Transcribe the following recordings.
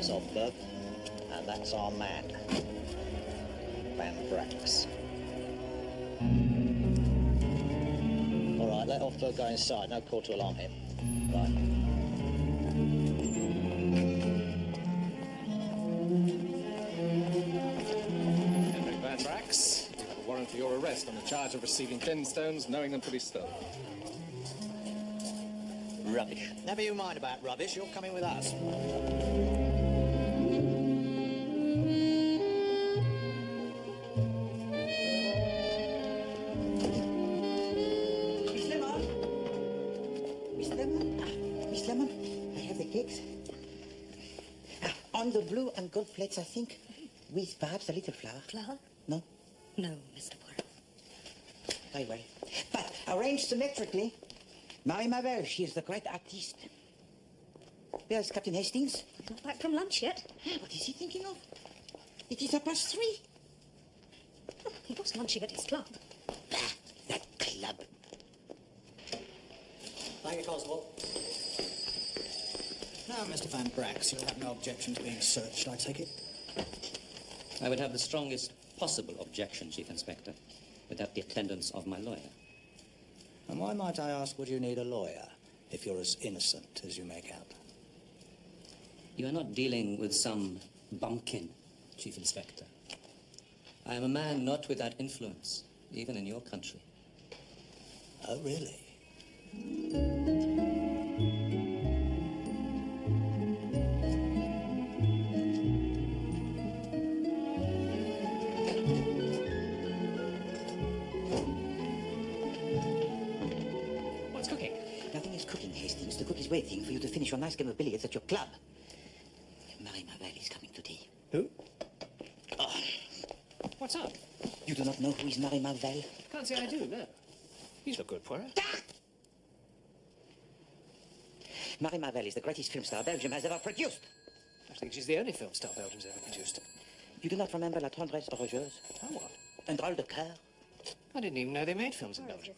That's Oddberg, and that's our man, Van Brax. All right, let Oddberg go inside. No call to alarm him. Right. Van Brax, you have a warrant for your arrest on the charge of receiving 10 stones, knowing them to be stolen. Rubbish. Never you mind about rubbish. You're coming with us. Miss Lemon? Miss Lemon? Miss Lemon, I have the cakes. On the blue and gold plates, I think, with perhaps a little flour. Flour? No? No, Mr. Poirot. Very well. But arranged symmetrically. Marie Mavel, she is the great artiste. There's Captain Hastings. Not back from lunch yet. What is he thinking of? It is 3:30. Oh, he was lunching at his club. That club. Thank you, Constable. Now, Mr. Van Brax, you'll have no objection to being searched, I take it? I would have the strongest possible objection, Chief Inspector, without the attendance of my lawyer. And why, might I ask, would you need a lawyer if you're as innocent as you make out? You are not dealing with some bumpkin, Chief Inspector. I am a man not without influence, even in your country. Oh, really? What's cooking? Nothing is cooking, Hastings. The cook is waiting for you to finish your nice game of billiards at your club. Marie Mavel is coming to tea. Who? Oh, What's up? you do not know who is Marie Mavel? Can't say I do, no. He's no good, Poirot. Marie Mavel is the greatest film star Belgium has ever produced. I think she's the only film star Belgium's ever produced. You do not remember La Tendresse Orageuse? Oh, what? Un drôle de cœur? I didn't even know they made films in Belgium.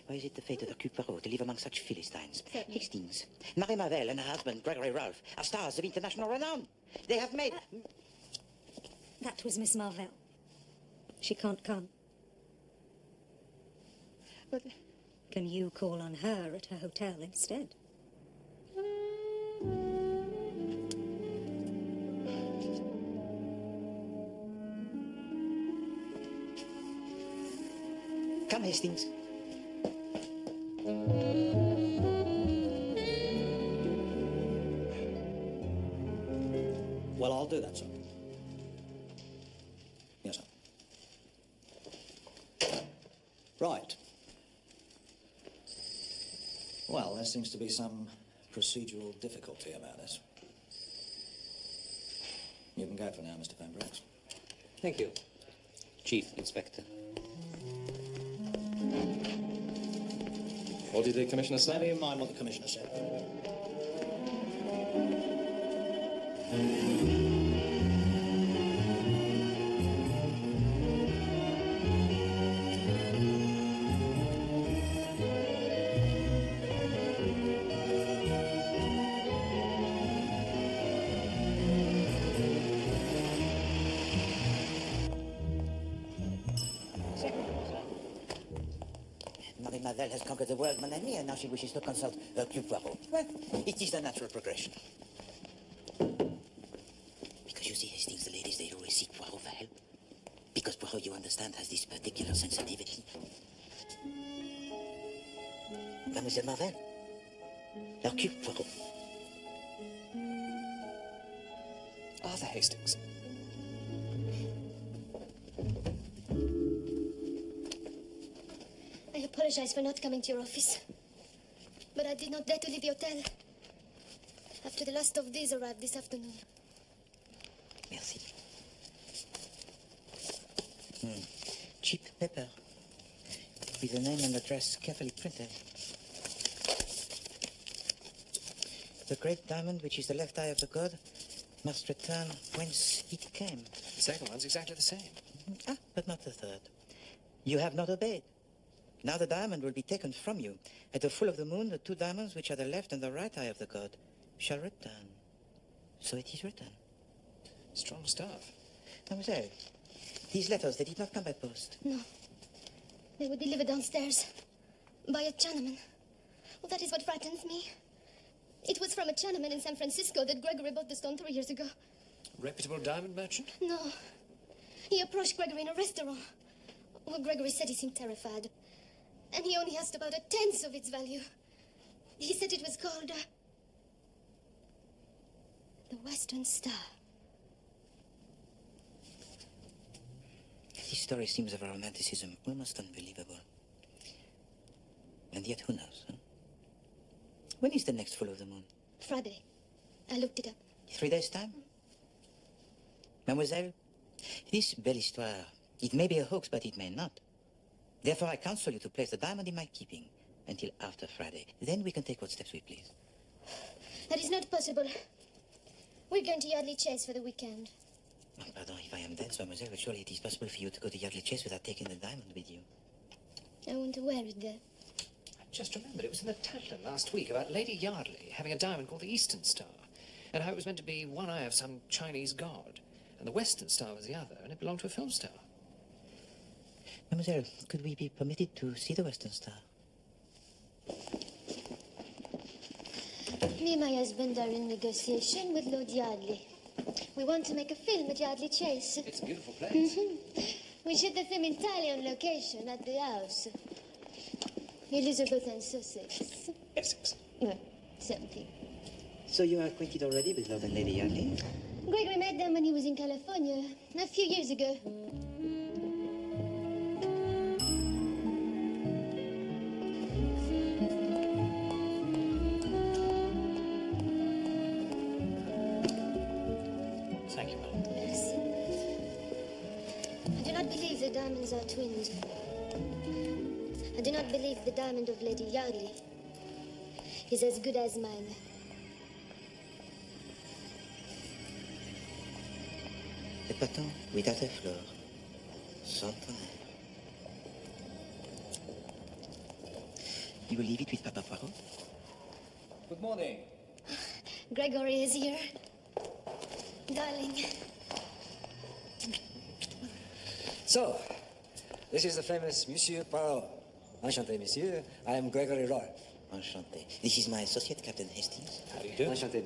Or is it the fate of Hercule Poirot to live among such Philistines? Hastings, Marie Mavel and her husband, Gregory Rolfe, are stars of international renown. They have made... That was Miss Marvell. She can't come. But... Can you call on her at her hotel instead? Come, Hastings. Well, I'll do that, sir. Yes, sir. Right. Well, there seems to be some procedural difficulty about this. You can go for now, Mr. Van Brax. Thank you, Chief Inspector. What did the Commissioner say? Never you mind what the Commissioner said. Marie Mavel has conquered the world, mon ami, and now she wishes to consult Hercule Poirot. Well, it is the natural progression. Because you see, Hastings, the ladies, they always seek Poirot for help. Because Poirot, you understand, has this particular sensitivity. Mademoiselle Marvel, Hercule Poirot. Arthur Hastings. I apologize for not coming to your office. But I did not dare to leave the hotel after the last of these arrived this afternoon. Merci. Cheap paper. With the name and address carefully printed. The great diamond, which is the left eye of the god, must return whence it came. The second one's exactly the same. Ah, but not the third. You have not obeyed. Now the diamond will be taken from you. At the full of the moon, the two diamonds, which are the left and the right eye of the god, shall return. So it is written. Strong stuff. Mademoiselle, these letters, they did not come by post. No. They were delivered downstairs by a Chinaman. Well, that is what frightens me. It was from a Chinaman in San Francisco that Gregory bought the stone 3 years ago. Reputable diamond merchant? No. He approached Gregory in a restaurant. Well, Gregory said he seemed terrified. And he only asked about 1/10 of its value. He said it was called, the Western Star. This story seems of a romanticism almost unbelievable. And yet, who knows, huh? When is the next full of the moon? Friday. I looked it up. 3 days' time? Mademoiselle, this belle histoire, it may be a hoax, but it may not. Therefore, I counsel you to place the diamond in my keeping until after Friday. Then we can take what steps we please. That is not possible. We're going to Yardley Chase for the weekend. Oh, pardon if I am dense, mademoiselle, but surely it is possible for you to go to Yardley Chase without taking the diamond with you. I want to wear it there. I just remembered it was in the Tatler last week about Lady Yardley having a diamond called the Eastern Star, and how it was meant to be one eye of some Chinese god, and the Western Star was the other, and it belonged to a film star. Mademoiselle, could we be permitted to see the Western Star? Me and my husband are in negotiation with Lord Yardley. We want to make a film at Yardley Chase. It's a beautiful place. We shoot the film entirely on location at the house. Elizabeth and Sussex. Essex. Well, something. So you are acquainted already with Lord and Lady Yardley? Gregory met them when he was in California, a few years ago. Thank you, madam. Merci. I do not believe the diamonds are twins. I do not believe the diamond of Lady Yardley is as good as mine. Le bâton without a floor. Sans time. You will leave it with Papa Poirot? Good morning. Gregory is here. Darling. So, this is the famous Monsieur Poirot. Enchanté, monsieur. I am Gregory Roy. Enchanté. This is my associate, Captain Hastings. How do you do? Enchanté.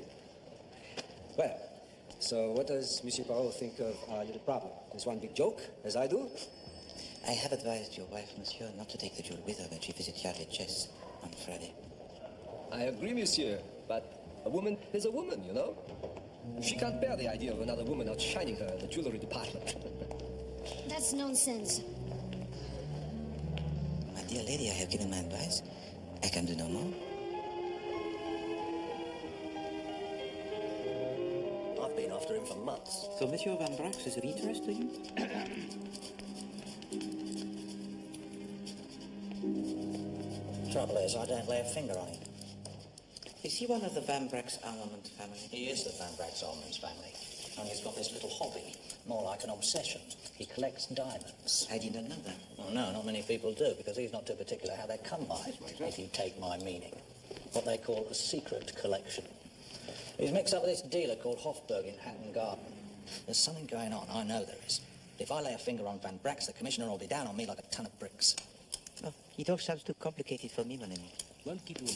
Well, so what does Monsieur Poirot think of our little problem? Is one big joke, as I do? I have advised your wife, monsieur, not to take the jewel with her when she visits Yardley Chess on Friday. I agree, monsieur, but a woman is a woman, you know? She can't bear the idea of another woman outshining her in the jewelry department. That's nonsense. My dear lady, I have given my advice. I can do no more. I've been after him for months. So Monsieur Van Brax is of interest to you? Trouble is, I don't lay a finger on him. Is he one of the Van Brax armament family? He is the Van Brax Almonds family. And he's got this little hobby, more like an obsession. He collects diamonds. I did not know that. Well, no, not many people do, because he's not too particular how they come by, if you take my meaning. What they call a secret collection. He's mixed up with this dealer called Hofburg in Hatton Garden. There's something going on, I know there is. If I lay a finger on Van Brax, the commissioner will be down on me like a ton of bricks. Oh, it all sounds too complicated for me, mon ami. Won't keep you.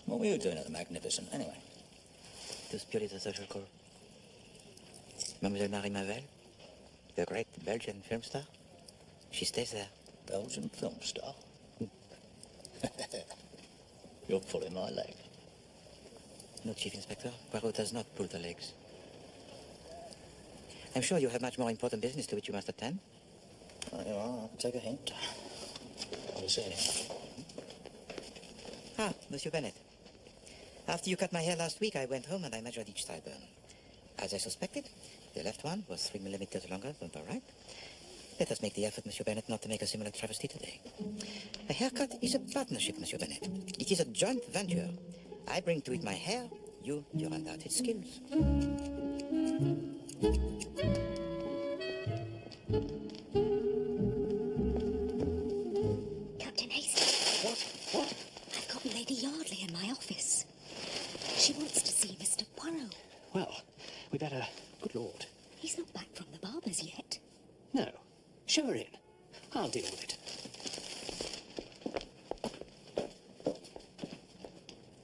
What were you doing at the Magnificent, anyway? To spirit the social call. Mademoiselle Marie Mavel, the great Belgian film star, she stays there. Belgian film star? You're pulling my leg. No, Chief Inspector. Poirot does not pull the legs. I'm sure you have much more important business to which you must attend. There you are. I'll take a hint. I'll see him. Ah, Monsieur Bennet. After you cut my hair last week, I went home and I measured each sideburn. As I suspected, the left one was 3 millimeters longer than the right. Let us make the effort, Monsieur Bennet, not to make a similar travesty today. A haircut is a partnership, Monsieur Bennet. It is a joint venture. I bring to it my hair, you your undoubted skills. Captain Hastings. What? I've got Lady Yardley in my office. She wants to see Mr. Poirot. Well, we better... Good Lord. He's not back from the barber's yet. No. Show her in. I'll deal with it.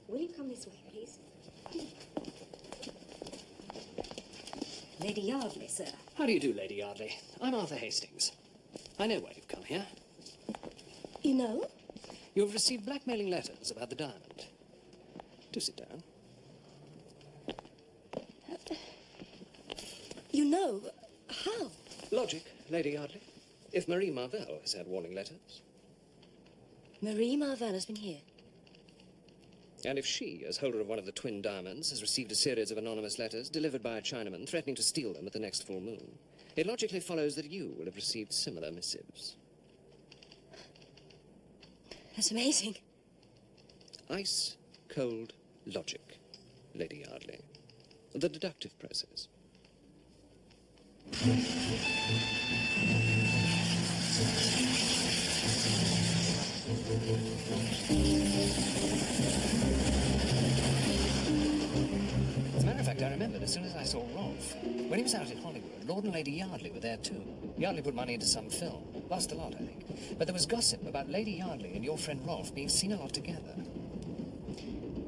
Will you come this way, please? Lady Yardley, sir. How do you do, Lady Yardley? I'm Arthur Hastings. I know why you've come here. You know? You have received blackmailing letters about the diamond. Do sit down. You know? How? Logic, Lady Yardley. If Marie Marvell has had warning letters. Marie Marvell has been here. And if she, as holder of one of the twin diamonds, has received a series of anonymous letters delivered by a Chinaman threatening to steal them at the next full moon, it logically follows that you will have received similar missives. That's amazing. Ice cold logic, Lady Yardley. The deductive process. As a matter of fact, I remembered as soon as I saw Rolf. When he was out in Hollywood, Lord and Lady Yardley were there too. Yardley put money into some film. Lost a lot, I think. But there was gossip about Lady Yardley and your friend Rolf being seen a lot together.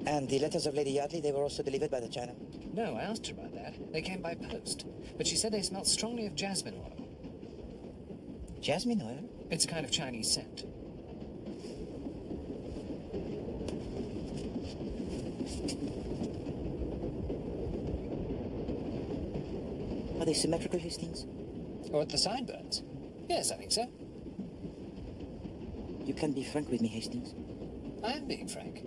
And the letters of Lady Yardley, they were also delivered by the Chinaman? No, I asked her about that. They came by post. But she said they smelled strongly of jasmine oil. Jasmine oil? It's a kind of Chinese scent. Are they symmetrical, Hastings? Or at the sideburns? Yes, I think so. You can be frank with me, Hastings. I am being frank.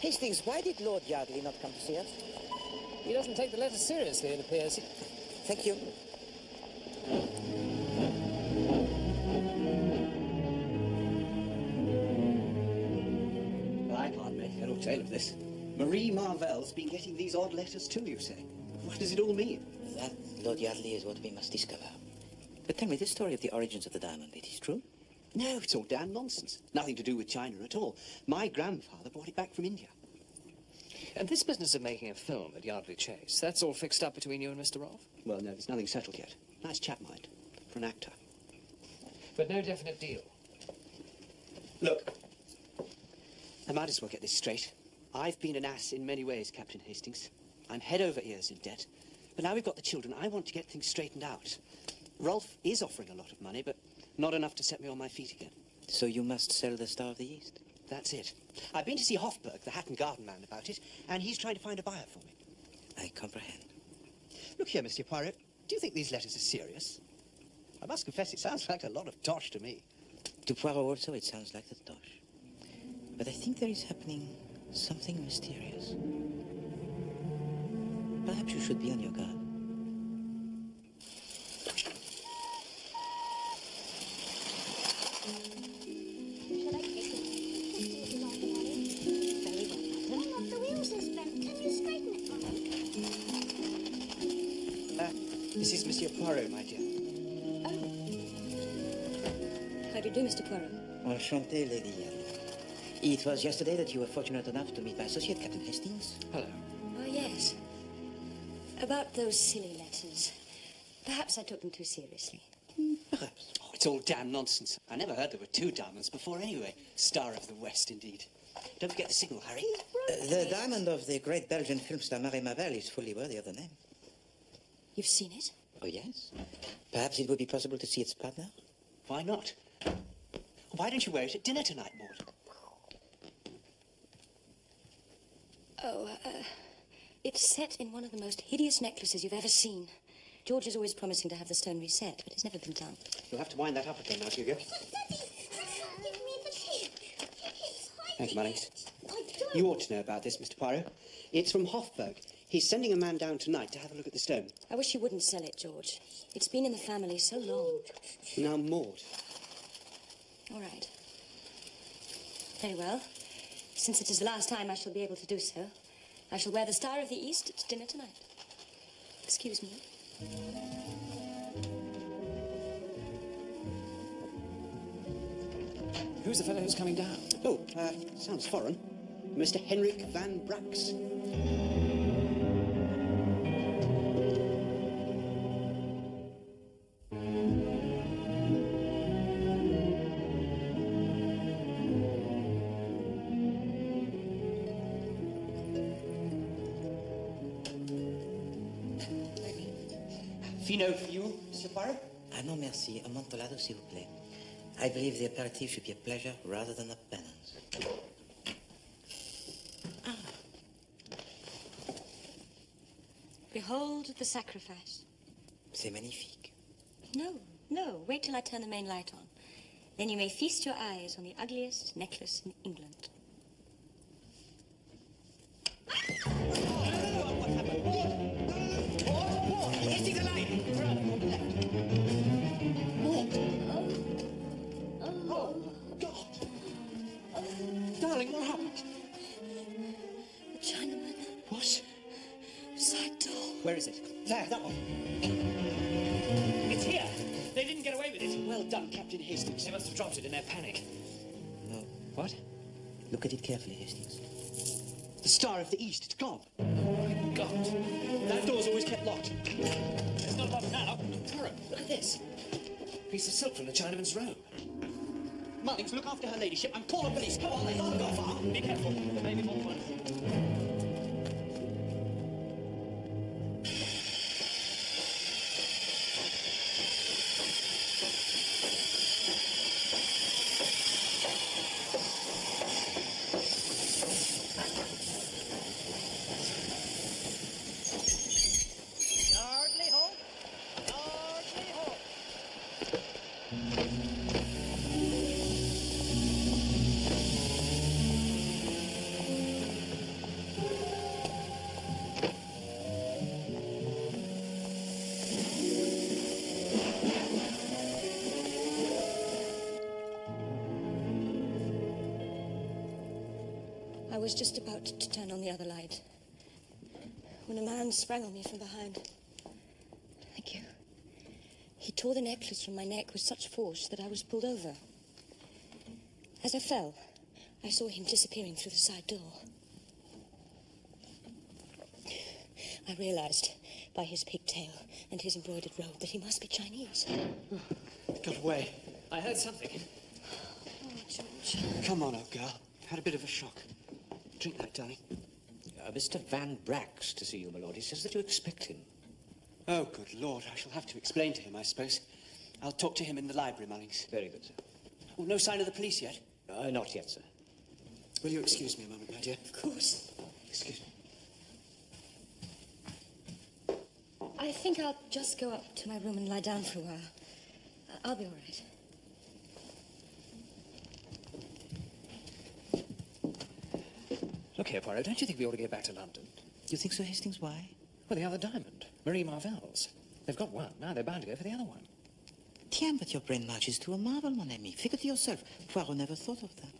Hastings, why did Lord Yardley not come to see us? He doesn't take the letter seriously, it appears. Thank you. Well, I can't make head or tail of this. Marie Marvell's been getting these odd letters too, you say? What does it all mean? That, Lord Yardley, is what we must discover. But tell me, this story of the origins of the diamond, it is true? No, it's all damn nonsense. Nothing to do with China at all. My grandfather brought it back from India. And this business of making a film at Yardley Chase, that's all fixed up between you and Mr. Rolfe? Well, no, there's nothing settled yet. Nice chap, mind, for an actor. But no definite deal. Look, I might as well get this straight. I've been an ass in many ways, Captain Hastings. I'm head over ears in debt. But now we've got the children, I want to get things straightened out. Rolfe is offering a lot of money, but not enough to set me on my feet again. So you must sell the Star of the East? That's it. I've been to see Hofberg, the hat and garden man, about it, and he's trying to find a buyer for me. I comprehend. Look here, Monsieur Poirot. Do you think these letters are serious? I must confess, it sounds like a lot of tosh to me. To Poirot also, it sounds like the tosh. But I think there is happening something mysterious. Perhaps you should be on your guard. This is Monsieur Poirot, my dear. How do you do, Mr. Poirot? Enchanté, Lady Yardley. It was yesterday that you were fortunate enough to meet my associate, Captain Hastings. Hello. Oh, yes. About those silly letters. Perhaps I took them too seriously. Perhaps. Oh, it's all damn nonsense. I never heard there were two diamonds before anyway. Star of the West, indeed. Don't forget the signal, Harry. The diamond of the great Belgian film star Marie Marvell is fully worthy of the name. You've seen it? Oh, yes. Perhaps it would be possible to see its partner? Why not? Why don't you wear it at dinner tonight, Maud? Oh, it's set in one of the most hideous necklaces you've ever seen. George is always promising to have the stone reset, but it's never been done. You'll have to wind that up again now, Hugo. Thank you, Mullings. You ought to know about this, Mr. Poirot. It's from Hofberg. He's sending a man down tonight to have a look at the stone. I wish you wouldn't sell it, George. It's been in the family so long. Now, Maud. All right. Very well. Since it is the last time I shall be able to do so, I shall wear the Star of the East at dinner tonight. Excuse me. Who's the fellow who's coming down? Oh, sounds foreign. Mr. Henrik van Brax. Fino for you, Mr. Poirot? Ah, non, merci. Amontolado, s'il vous plaît. I believe the aperitif should be a pleasure rather than a penance. Ah. Behold the sacrifice. C'est magnifique. No, no. Wait till I turn the main light on. Then you may feast your eyes on the ugliest necklace in England. Darling, what happened? The Chinaman. What? Side door. Where is it? There, that one. It's here. They didn't get away with it. Well done, Captain Hastings. They must have dropped it in their panic. No. What? Look at it carefully, Hastings. The Star of the East, it's gone. Oh, my God. That door's always kept locked. It's not locked now. Poirot, look at this. Piece of silk from the Chinaman's robe. Mullings, look after her ladyship and call the police. Come on, they can't go far. Be careful. There may be more than one. I was just about to turn on the other light when a man sprang on me from behind. Thank you. He tore the necklace from my neck with such force that I was pulled over. As I fell, I saw him disappearing through the side door. I realized by his pigtail and his embroidered robe that he must be Chinese. Got away. I heard something. Oh, George. Come on, old girl. Had a bit of a shock. Drink that, darling. Mr. Van Brax to see you, my lord. He says that you expect him. Oh, good Lord. I shall have to explain to him, I suppose. I'll talk to him in the library, Mullings. Very good, sir. Oh, no sign of the police yet? Not yet, sir. Will you excuse me a moment, my dear? Of course. Excuse me. I think I'll just go up to my room and lie down for a while. I'll be all right. Look here, Poirot, don't you think we ought to get back to London? You think so, Hastings? Why? Well, the other diamond, Marie Marvell's. They've got one. Now they're bound to go for the other one. Tiens, but your brain marches to a marvel, mon ami. Figure to yourself. Poirot never thought of that.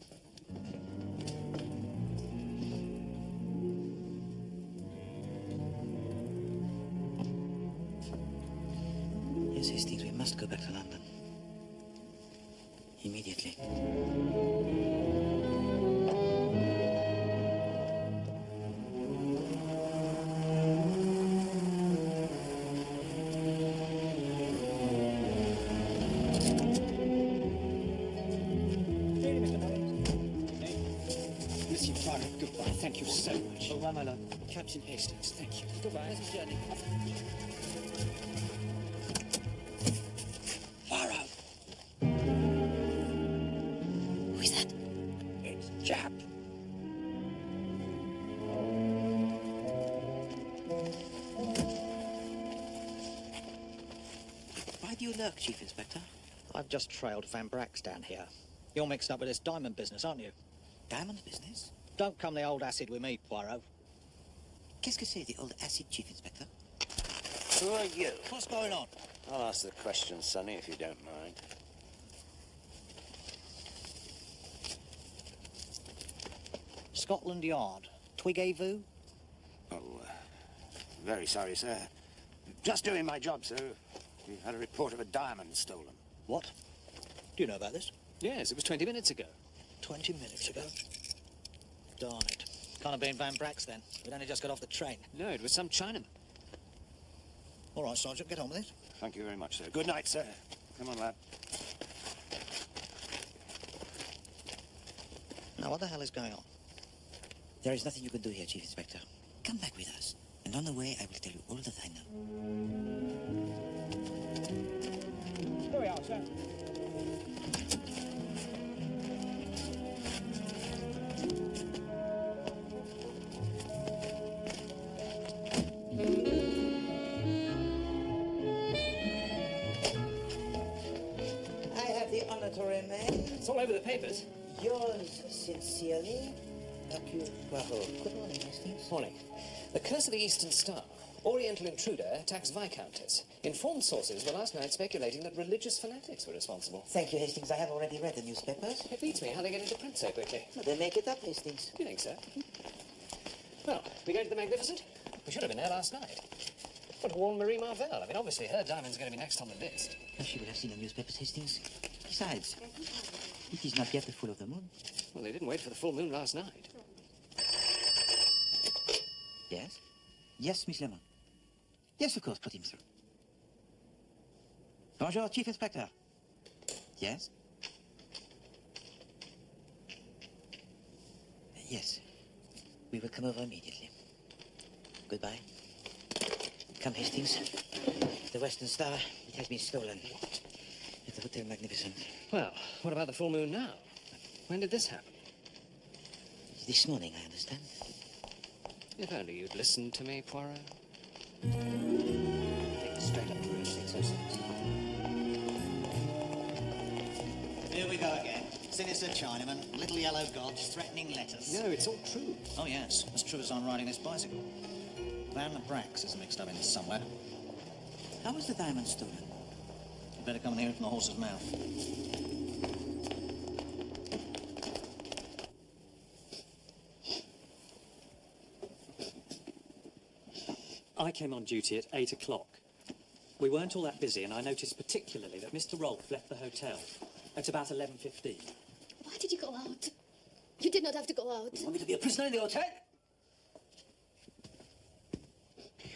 Yes, Hastings, we must go back to London. Immediately. Monsieur Poirot, goodbye. Thank you so much. Au revoir, my lord. Captain Hastings, thank you. Goodbye. Pleasant journey. Poirot. Who is that? It's Jap. Why do you lurk, Chief Inspector? I've just trailed Van Brax down here. You're mixed up with this diamond business, aren't you? Diamond business? Don't come the old acid with me, Poirot. Qu'est-ce que c'est, the old acid, Chief Inspector? Who are you? What's going on? I'll ask the question, Sonny, if you don't mind. Scotland Yard. Twig-a-voo? Oh, very sorry, sir. Just doing my job, sir. We had a report of a diamond stolen. What? Do you know about this? Yes, it was 20 minutes ago. 20 minutes ago? Darn it. Can't have been Van Brack's then. We'd only just got off the train. No, it was some Chinaman. All right, Sergeant, get on with it. Thank you very much, sir. Good night, sir. Come on, lad. Now, what the hell is going on? There is nothing you can do here, Chief Inspector. Come back with us, and on the way I will tell you all that I know. Here we are, sir. I have the honor to remain. It's all over the papers. Yours sincerely, Hercule Poirot. Good morning, Hastings. Morning. The Curse of the Eastern Star. Oriental intruder attacks Viscountess. Informed sources were last night speculating that religious fanatics were responsible. Thank you, Hastings. I have already read the newspapers. It beats me how they get into print so quickly. Well, they make it up, Hastings. You think so? Well, we going to the Magnificent? We should have been there last night. Want to warn Marie Marvell. I mean, obviously her diamond's going to be next on the list. Well, she will have seen the newspapers, Hastings. Besides, it is not yet the full of the moon. Well, they didn't wait for the full moon last night. Yes? Yes, Miss Lemon. Yes, of course, put him through. Bonjour, Chief Inspector. Yes? Yes. We will come over immediately. Goodbye. Come, Hastings. The Western Star, it has been stolen. At the Hotel Magnificent. Well, what about the full moon now? When did this happen? This morning, I understand. If only you'd listened to me, Poirot. Take us straight up to room 606. Here we go again. Sinister Chinaman, little yellow gods, threatening letters. No, it's all true. Oh, yes. As true as I'm riding this bicycle. Van Brack's is mixed up in this somewhere. How was the diamond stolen? You better come and hear it from the horse's mouth. I came on duty at 8 o'clock. We weren't all that busy, and I noticed particularly that Mr. Rolfe left the hotel at about 11:15. Why did you go out? You did not have to go out. You want me to be a prisoner in the hotel?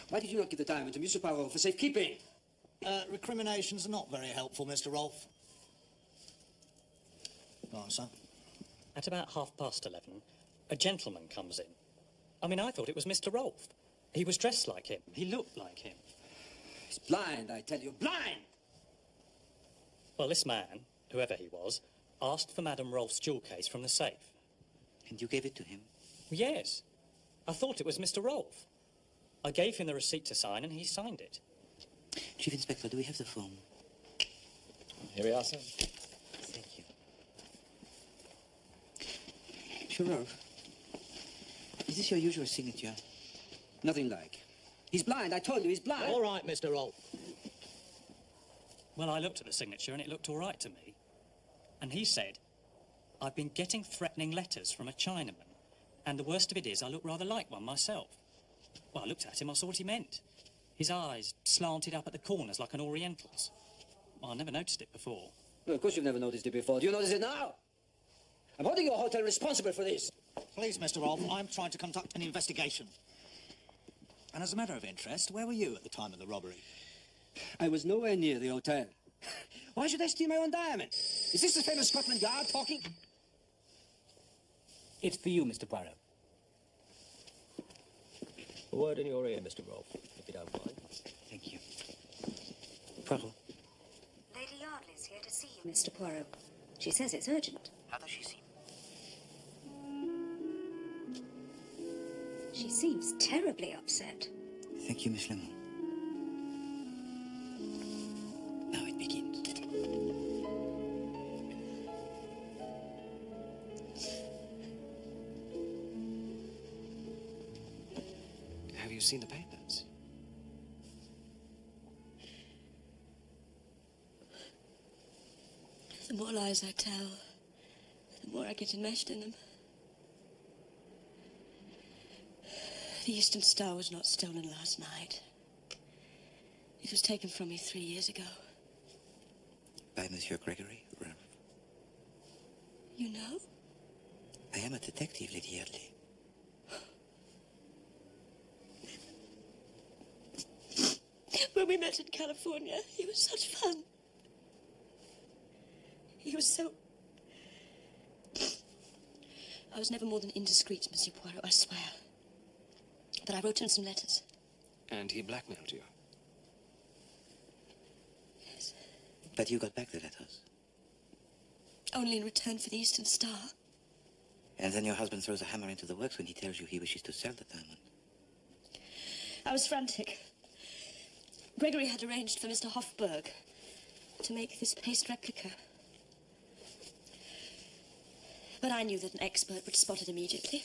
Why did you not give the diamond to Monsieur Poirot for safekeeping? Recriminations are not very helpful, Mr. Rolfe. Go on, son. At about 11:30, a gentleman comes in. I mean, I thought it was Mr. Rolfe. He was dressed like him. He looked like him. He's blind, I tell you, blind! Well, this man, whoever he was, asked for Madame Rolfe's jewel case from the safe. And you gave it to him? Yes. I thought it was Mr. Rolfe. I gave him the receipt to sign, and he signed it. Chief Inspector, do we have the form? Here we are, sir. Thank you. Monsieur Rolfe, Is this your usual signature? nothing like. He's blind, I told you, he's blind. All right, Mr. Rolfe. Well, I looked at the signature, and it looked all right to me. And he said, I've been getting threatening letters from a Chinaman, and the worst of it is I look rather like one myself. Well, I looked at him, I saw what he meant. His eyes slanted up at the corners like an Oriental's. Well, I never noticed it before. Well, of course you've never noticed it before. Do you notice it now? I'm holding your hotel responsible for this. Please, Mr. Rolfe, I'm trying to conduct an investigation. And as a matter of interest, where were you at the time of the robbery? I was nowhere near the hotel. Why should I steal my own diamond? Is this the famous Scotland Yard talking? It's for you, Mr. Poirot. A word in your ear, Mr. Rolfe, if you don't mind. Thank you. Poirot. Lady Yardley's here to see you, Mr. Poirot. She says it's urgent. How does she seem? She seems terribly upset. Thank you, Miss Lemon. Now it begins. Have you seen the papers? The more lies I tell, the more I get enmeshed in them. The Eastern Star was not stolen last night. It was taken from me 3 years ago. By Monsieur Gregory, Ralph. You know? I am a detective, Lady Yardley. When we met in California, he was such fun. He was so... I was never more than indiscreet, Monsieur Poirot, I swear. But I wrote him some letters. And he blackmailed you? Yes. But you got back the letters. Only in return for the Eastern Star. And then your husband throws a hammer into the works when he tells you he wishes to sell the diamond. I was frantic. Gregory had arranged for Mr. Hofburg to make this paste replica. But I knew that an expert would spot it immediately.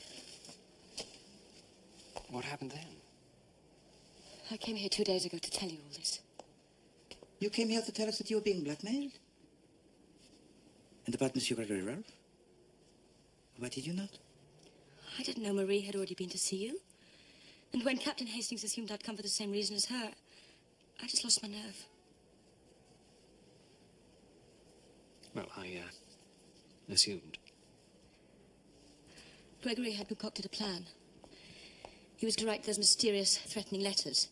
What happened then? I came here 2 days ago to tell you all this. You came here to tell us that you were being blackmailed? And about Monsieur Gregory Ralph? Why did you not? I didn't know Marie had already been to see you. And when Captain Hastings assumed I'd come for the same reason as her, I just lost my nerve. Well, I assumed. Gregory had concocted a plan. He was to write those mysterious, threatening letters.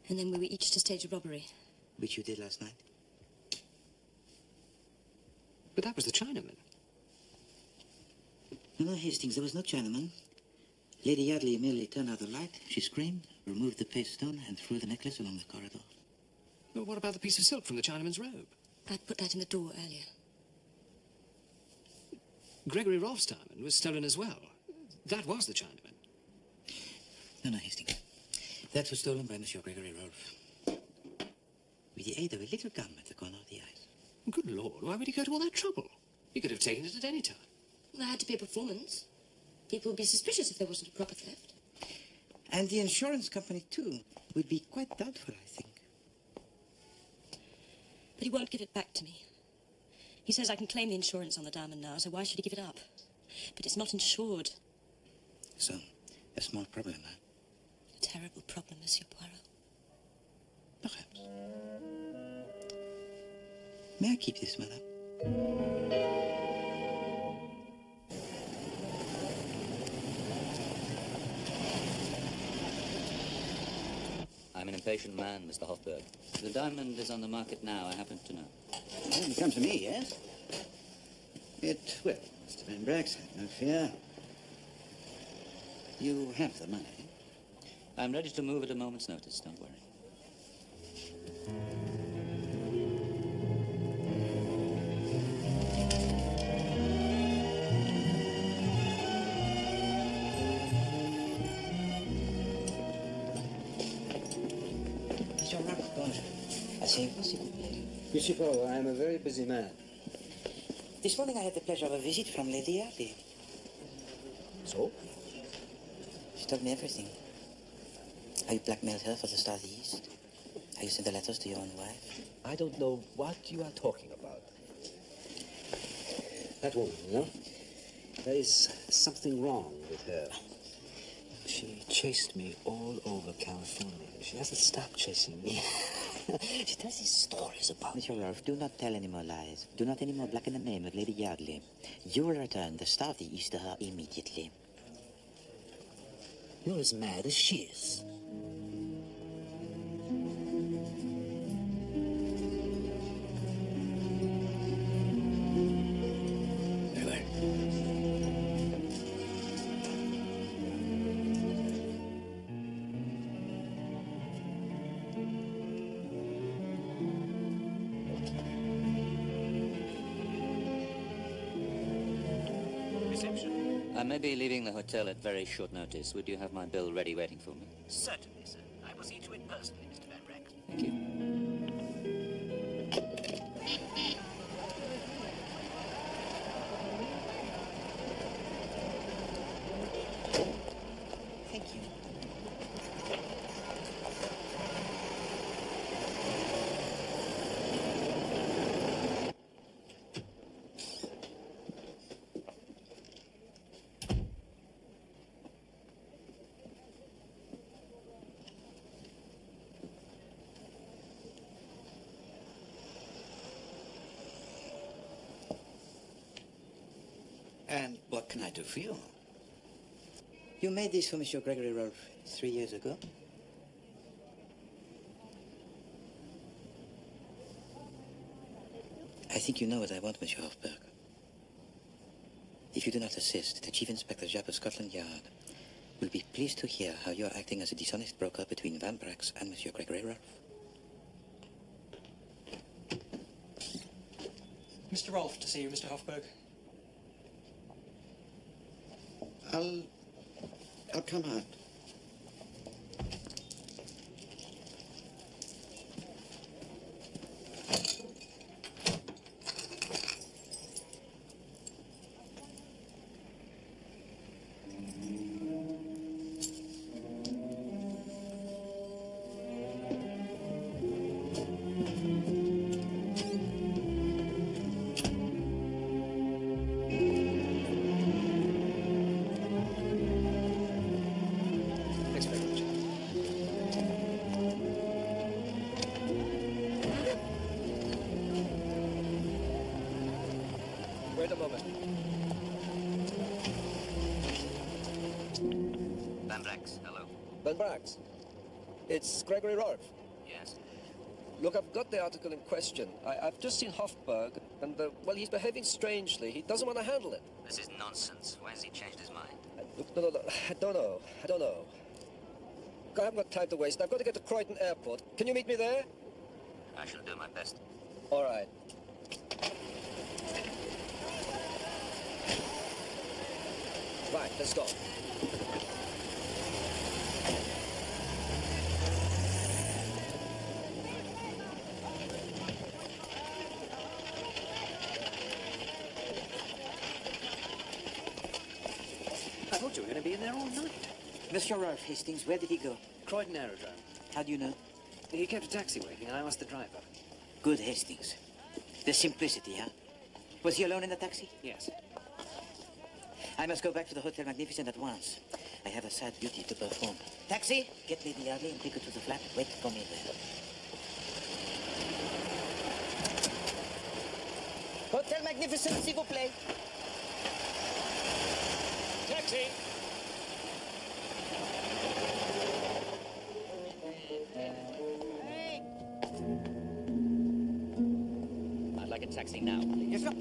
And then we were each to stage a robbery. Which you did last night? But that was the Chinaman. No, Hastings, there was no Chinaman. Lady Yardley merely turned out the light. She screamed, removed the paste stone, and threw the necklace along the corridor. Well, what about the piece of silk from the Chinaman's robe? I'd put that in the door earlier. Gregory Rolfe's diamond was stolen as well. That was the Chinaman. No, Hastings. That was stolen by Monsieur Gregory Rolfe. With the aid of a little gum at the corner of the eyes. Good Lord, why would he go to all that trouble? He could have taken it at any time. Well, there had to be a performance. People would be suspicious if there wasn't a proper theft. And the insurance company, too, would be quite doubtful, I think. But he won't give it back to me. He says I can claim the insurance on the diamond now, so why should he give it up? But it's not insured. So, a small problem, huh? A terrible problem, Monsieur Poirot. Perhaps. May I keep this, madame? I'm an impatient man, Mr. Hofburg. The diamond is on the market now, I happen to know. Well, it comes to me, yes? It will, Mr. Van Brax, have no fear. You have the money. I'm ready to move at a moment's notice, don't worry. Monsieur Ralph, bonjour. Asseyez-vous, s'il vous plaît. Monsieur Poirot, I am a very busy man. This morning I had the pleasure of a visit from Lady Yardley. So? She told me everything. How you blackmailed her for the Star of the East. How you sent the letters to your own wife. I don't know what you are talking about. That woman, you know? There is something wrong with her. She chased me all over California. She hasn't stopped chasing me. She tells these stories about me. Monsieur Ralph, do not tell any more lies. Do not any more blacken the name of Lady Yardley. You will return the Star of the East to her immediately. You're as mad as she is. I may be leaving the hotel at very short notice. Would you have my bill ready waiting for me? Certainly, sir. I will see to it personally, Mr. Van Brax. Thank you. Thank you. And what can I do for you? You made this for Monsieur Gregory Rolfe 3 years ago. I think you know what I want, Monsieur Hofberg. If you do not assist, the Chief Inspector Japp of Scotland Yard will be pleased to hear how you are acting as a dishonest broker between Van Brax and Monsieur Gregory Rolfe. Mr. Rolfe, to see you, Mr. Hofberg. I'll come out. Wait a moment. Van Brax, hello. Van Brax, it's Gregory Rolfe. Yes. Look, I've got the article in question. I've just seen Hofberg, and, well, he's behaving strangely. He doesn't want to handle it. This is nonsense. Why has he changed his mind? Look, no, I don't know. I haven't got time to waste. I've got to get to Croydon Airport. Can you meet me there? I shall do my best. All right. Right, let's go. I thought you were going to be in there all night. Monsieur Rolfe Hastings, where did he go? Croydon Aerodrome. How do you know? He kept a taxi waiting, and I asked the driver. Good Hastings. The simplicity, huh? Was he alone in the taxi? Yes. I must go back to the Hotel Magnificent at once. I have a sad duty to perform. Taxi, get Lady Yardley and take her to the flat. Wait for me there. Hotel Magnificent, s'il vous plaît. Taxi! I'd like a taxi now. Yes, sir.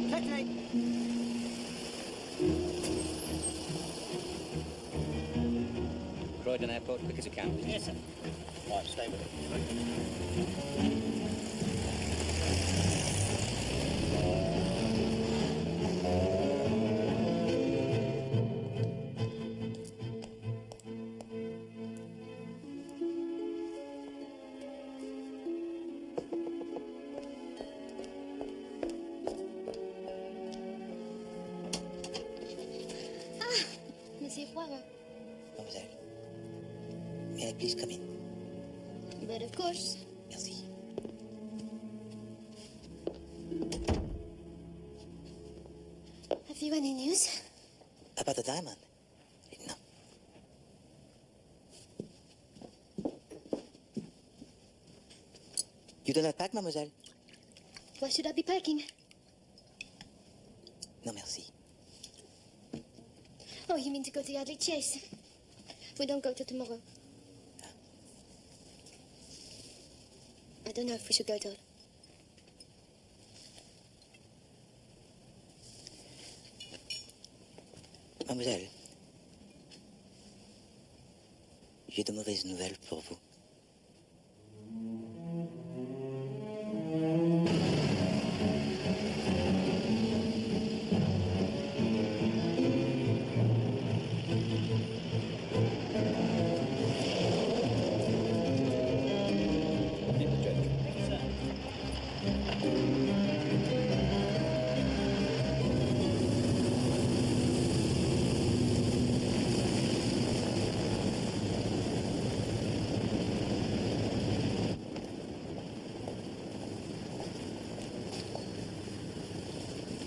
Taxi! Croydon Airport, quick as you can. Yes, sir. Right, stay with it. Monsieur Poirot. Mademoiselle, may I please come in? But of course. Merci. Have you any news? About the diamond? No. You do not pack, mademoiselle? Why should I be packing? No, merci. Oh, you mean to go to Yardley Chase? We don't go till tomorrow. I don't know if we should go till... Mademoiselle, j'ai de mauvaises nouvelles pour vous.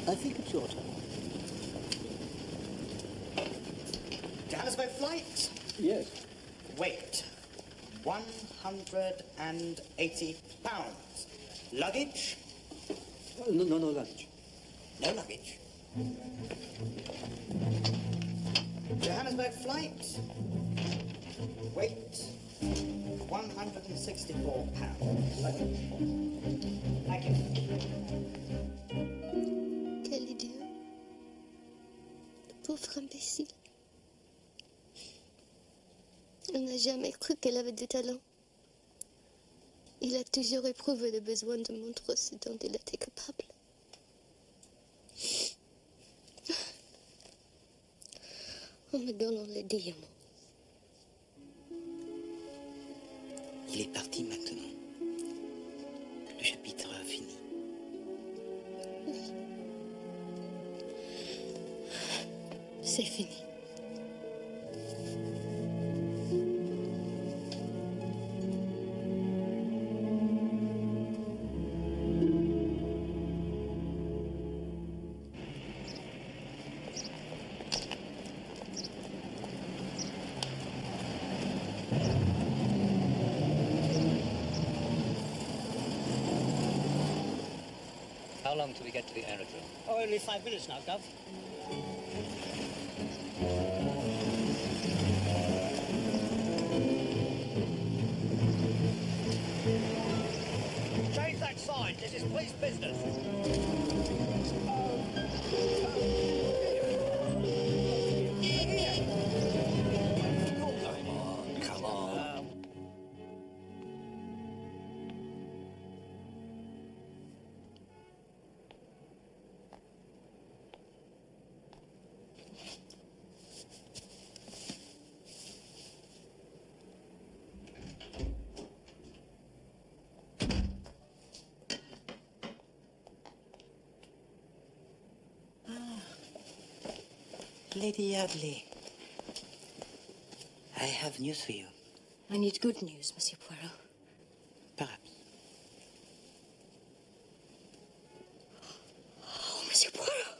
I think it's your turn. Johannesburg flight? Yes. Weight, 180 pounds. Luggage? No luggage. No luggage. Johannesburg flight. Weight, 164 pounds. Thank you. Quel idiot. Le pauvre imbécile. On n'a jamais cru qu'elle avait du talent. Il a toujours éprouvé le besoin de montrer ce dont il était capable. En me donnant les diamants. Il est parti maintenant. Le chapitre a fini. C'est fini. How long till we get to the aerodrome? Oh, only 5 minutes now, Gov. Change that sign. This is police business. Come on. Lady Yardley, I have news for you. I need good news, Monsieur Poirot. Perhaps. Oh, Monsieur Poirot!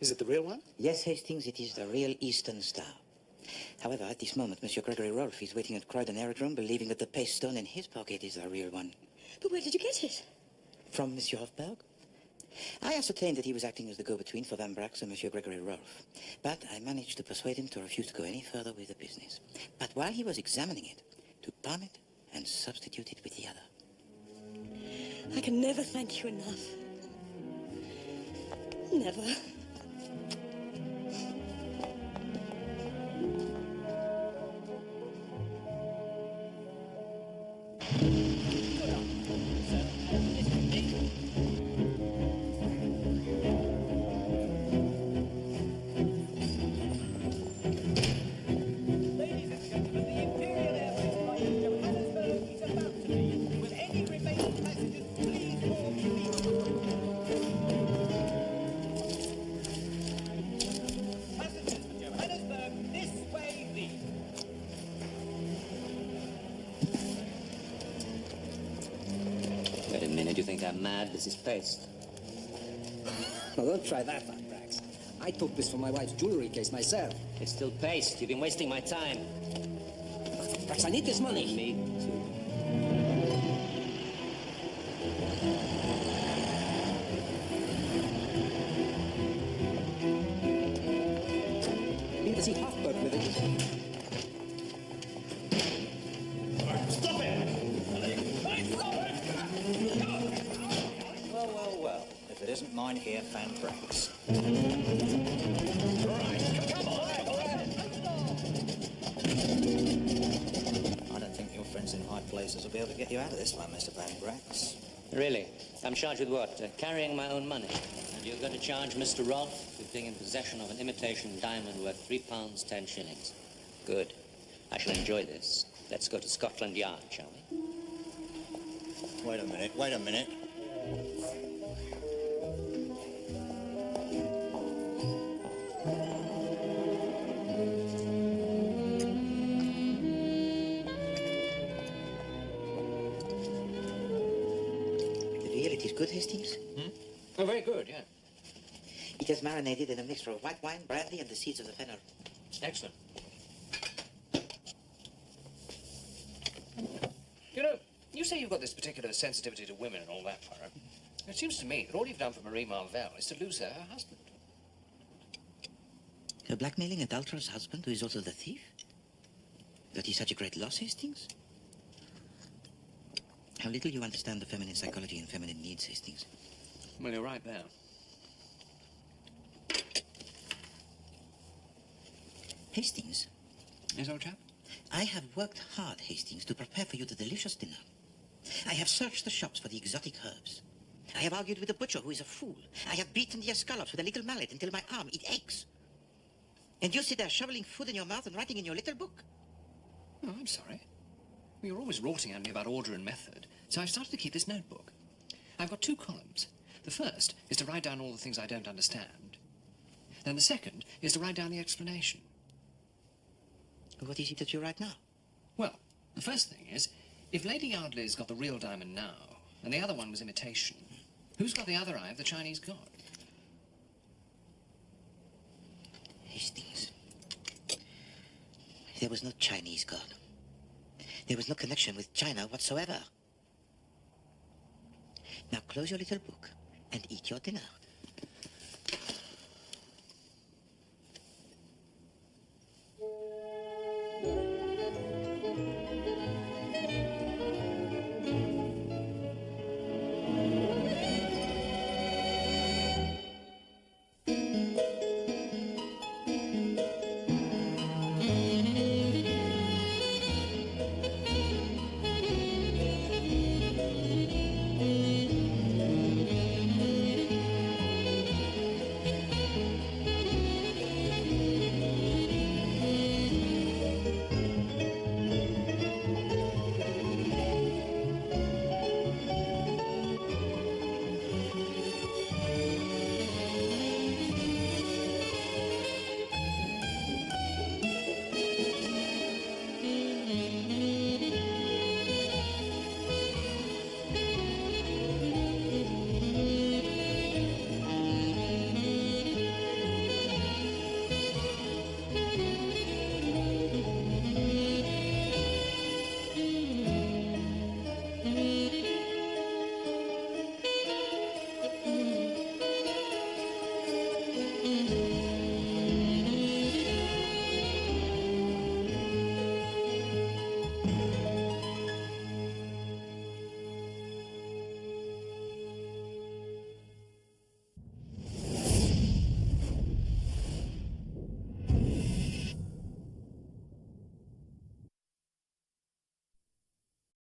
Is it the real one? Yes, Hastings, it is the real Eastern Star. However, at this moment, Monsieur Gregory Rolfe is waiting at Croydon Aerodrome, believing that the paste stone in his pocket is the real one. But where did you get it? From Monsieur Hofberg. I ascertained that he was acting as the go-between for Van Brax and Monsieur Gregory Rolfe. But I managed to persuade him to refuse to go any further with the business. But while he was examining it, to palm it and substitute it with the other. I can never thank you enough. Never. Wait a minute, you think I'm mad? This is paste. Now, don't try that, Van Brax. I took this from my wife's jewelry case myself. It's still paste. You've been wasting my time. Brax, I need this money. Me too. I need to see Hofberg with it. Stop it! Well, well, well. If it isn't mine here, Van Brax. Right, come on! I don't think your friends in high places will be able to get you out of this one, Mr. Van Brax. Really? I'm charged with what? Carrying my own money. And you're going to charge Mr. Rolfe with being in possession of an imitation diamond worth £3 10 shillings. Good. I shall enjoy this. Let's go to Scotland Yard, shall we? Wait a minute, wait a minute. It is good, Hastings? Oh, very good, yeah. It is marinated in a mixture of white wine, brandy, and the seeds of the fennel. Excellent. You know, you say you've got this particular sensitivity to women and all that, Poirot. It seems to me that all you've done for Marie Marvell is to lose her husband. Her blackmailing adulterous husband, who is also the thief? That is such a great loss, Hastings? How little you understand the feminine psychology and feminine needs, Hastings. Well, you're right there. Hastings? Yes, old chap? I have worked hard, Hastings, to prepare for you the delicious dinner. I have searched the shops for the exotic herbs. I have argued with the butcher, who is a fool. I have beaten the escallops with a little mallet until my arm, it aches. And you sit there shoveling food in your mouth and writing in your little book. Oh, I'm sorry. Well, you're always rorting at me about order and method, so I've started to keep this notebook. I've got 2 columns. The first is to write down all the things I don't understand. Then the second is to write down the explanation. What is it that you write now? Well, the first thing is, if Lady Yardley's got the real diamond now, and the other one was imitation, who's got the other eye of the Chinese god? Hastings. There was no Chinese god. There was no connection with China whatsoever. Now close your little book and eat your dinner.